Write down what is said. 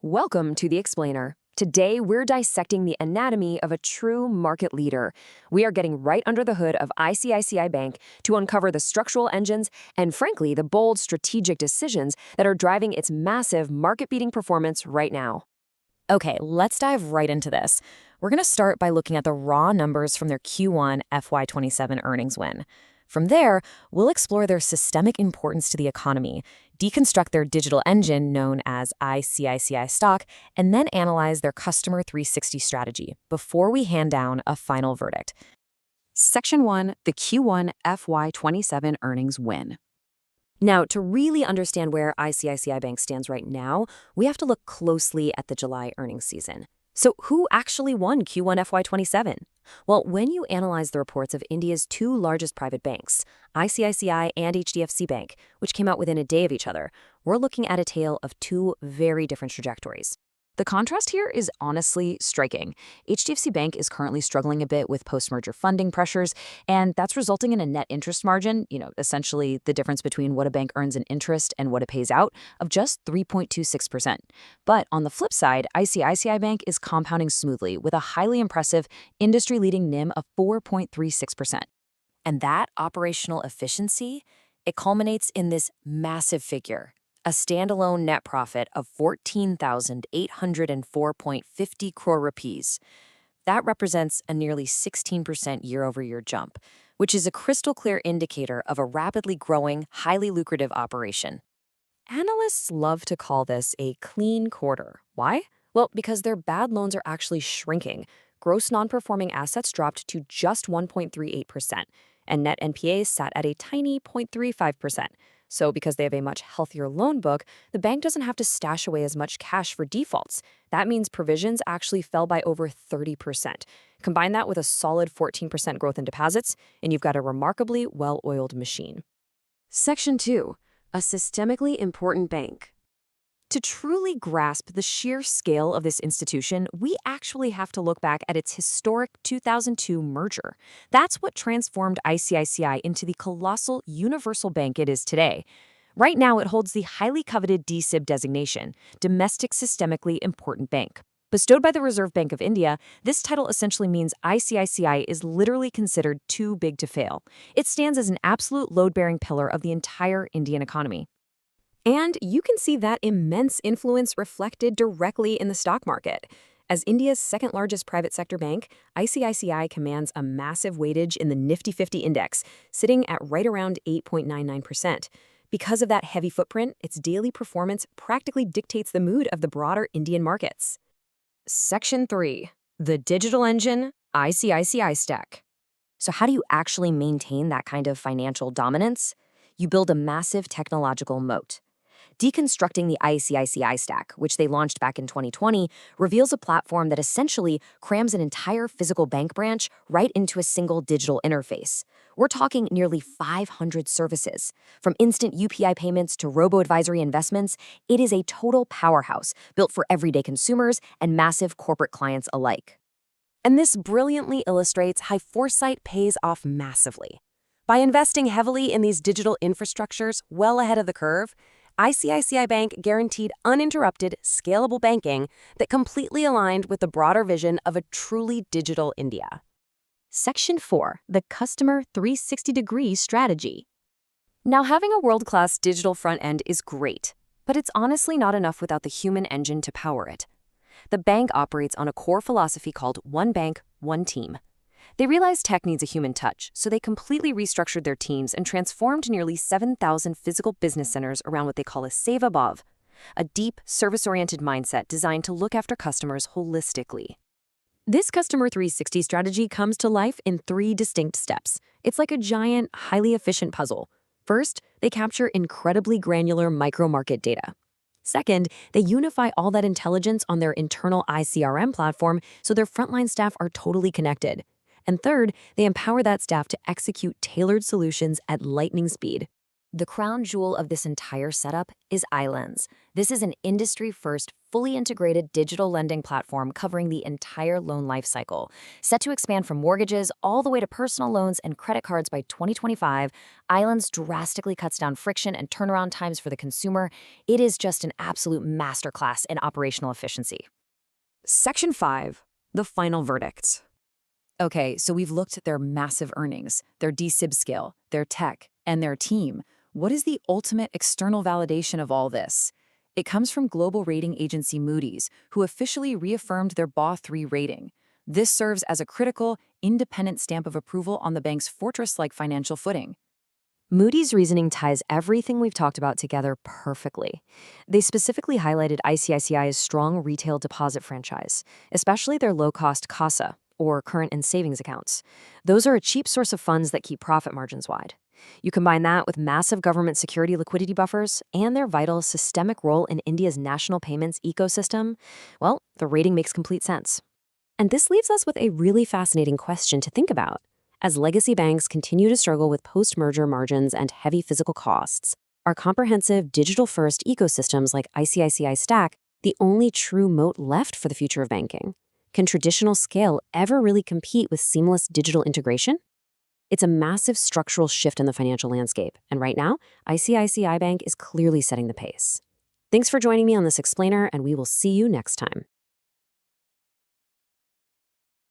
Welcome to The Explainer. Today, we're dissecting the anatomy of a true market leader. We are getting right under the hood of ICICI Bank to uncover the structural engines and, frankly, the bold strategic decisions that are driving its massive market-beating performance right now. Okay, let's dive right into this. We're going to start by looking at the raw numbers from their Q1 FY27 earnings win. From there, we'll explore their systemic importance to the economy, deconstruct their digital engine known as ICICI stock, and then analyze their customer 360 strategy before we hand down a final verdict. Section 1, the Q1 FY27 earnings win. Now, to really understand where ICICI Bank stands right now, we have to look closely at the July earnings season. So who actually won Q1 FY27? Well, when you analyze the reports of India's two largest private banks, ICICI and HDFC Bank, which came out within a day of each other, we're looking at a tale of two very different trajectories. The contrast here is honestly striking. HDFC Bank is currently struggling a bit with post-merger funding pressures, and that's resulting in a net interest margin, essentially the difference between what a bank earns in interest and what it pays out, of just 3.26%. But on the flip side, ICICI Bank is compounding smoothly with a highly impressive industry-leading NIM of 4.36%. And that operational efficiency, it culminates in this massive figure. A standalone net profit of 14,804.50 crore rupees. That represents a nearly 16% year-over-year jump, which is a crystal-clear indicator of a rapidly growing, highly lucrative operation. Analysts love to call this a clean quarter. Why? Well, because their bad loans are actually shrinking. Gross non-performing assets dropped to just 1.38%, and net NPAs sat at a tiny 0.35%. So because they have a much healthier loan book, the bank doesn't have to stash away as much cash for defaults. That means provisions actually fell by over 30%. Combine that with a solid 14% growth in deposits, and you've got a remarkably well-oiled machine. Section 2. A systemically important bank. To truly grasp the sheer scale of this institution, we actually have to look back at its historic 2002 merger. That's what transformed ICICI into the colossal universal bank it is today. Right now, it holds the highly coveted DSIB designation, Domestic Systemically Important Bank. Bestowed by the Reserve Bank of India, this title essentially means ICICI is literally considered too big to fail. It stands as an absolute load-bearing pillar of the entire Indian economy. And you can see that immense influence reflected directly in the stock market. As India's second-largest private sector bank, ICICI commands a massive weightage in the Nifty 50 index, sitting at right around 8.99%. Because of that heavy footprint, its daily performance practically dictates the mood of the broader Indian markets. Section 3. The Digital Engine, ICICI Stack. So how do you actually maintain that kind of financial dominance? You build a massive technological moat. Deconstructing the ICICI stack, which they launched back in 2020, reveals a platform that essentially crams an entire physical bank branch right into a single digital interface. We're talking nearly 500 services. From instant UPI payments to robo-advisory investments, it is a total powerhouse built for everyday consumers and massive corporate clients alike. And this brilliantly illustrates how foresight pays off massively. By investing heavily in these digital infrastructures well ahead of the curve, ICICI Bank guaranteed uninterrupted, scalable banking that completely aligned with the broader vision of a truly digital India. Section 4. The Customer 360-Degree Strategy. Now, having a world-class digital front end is great, but it's honestly not enough without the human engine to power it. The bank operates on a core philosophy called One Bank, One Team. They realized tech needs a human touch, so they completely restructured their teams and transformed nearly 7,000 physical business centers around what they call a Save Above, a deep, service-oriented mindset designed to look after customers holistically. This Customer 360 strategy comes to life in 3 distinct steps. It's like a giant, highly efficient puzzle. First, they capture incredibly granular micro-market data. Second, they unify all that intelligence on their internal ICRM platform so their frontline staff are totally connected. And third, they empower that staff to execute tailored solutions at lightning speed. The crown jewel of this entire setup is iLens. This is an industry-first, fully integrated digital lending platform covering the entire loan lifecycle. Set to expand from mortgages all the way to personal loans and credit cards by 2025, Islands drastically cuts down friction and turnaround times for the consumer. It is just an absolute masterclass in operational efficiency. Section 5. The final verdict. Okay, so we've looked at their massive earnings, their DSIB scale, their tech, and their team. What is the ultimate external validation of all this? It comes from global rating agency Moody's, who officially reaffirmed their BA3 rating. This serves as a critical, independent stamp of approval on the bank's fortress-like financial footing. Moody's reasoning ties everything we've talked about together perfectly. They specifically highlighted ICICI's strong retail deposit franchise, especially their low-cost CASA, or current and savings accounts. Those are a cheap source of funds that keep profit margins wide. You combine that with massive government security liquidity buffers and their vital systemic role in India's national payments ecosystem, well, the rating makes complete sense. And this leaves us with a really fascinating question to think about. As legacy banks continue to struggle with post-merger margins and heavy physical costs, are comprehensive digital-first ecosystems like ICICI Stack the only true moat left for the future of banking? Can traditional scale ever really compete with seamless digital integration? It's a massive structural shift in the financial landscape, and right now, ICICI Bank is clearly setting the pace. Thanks for joining me on this explainer, and we will see you next time.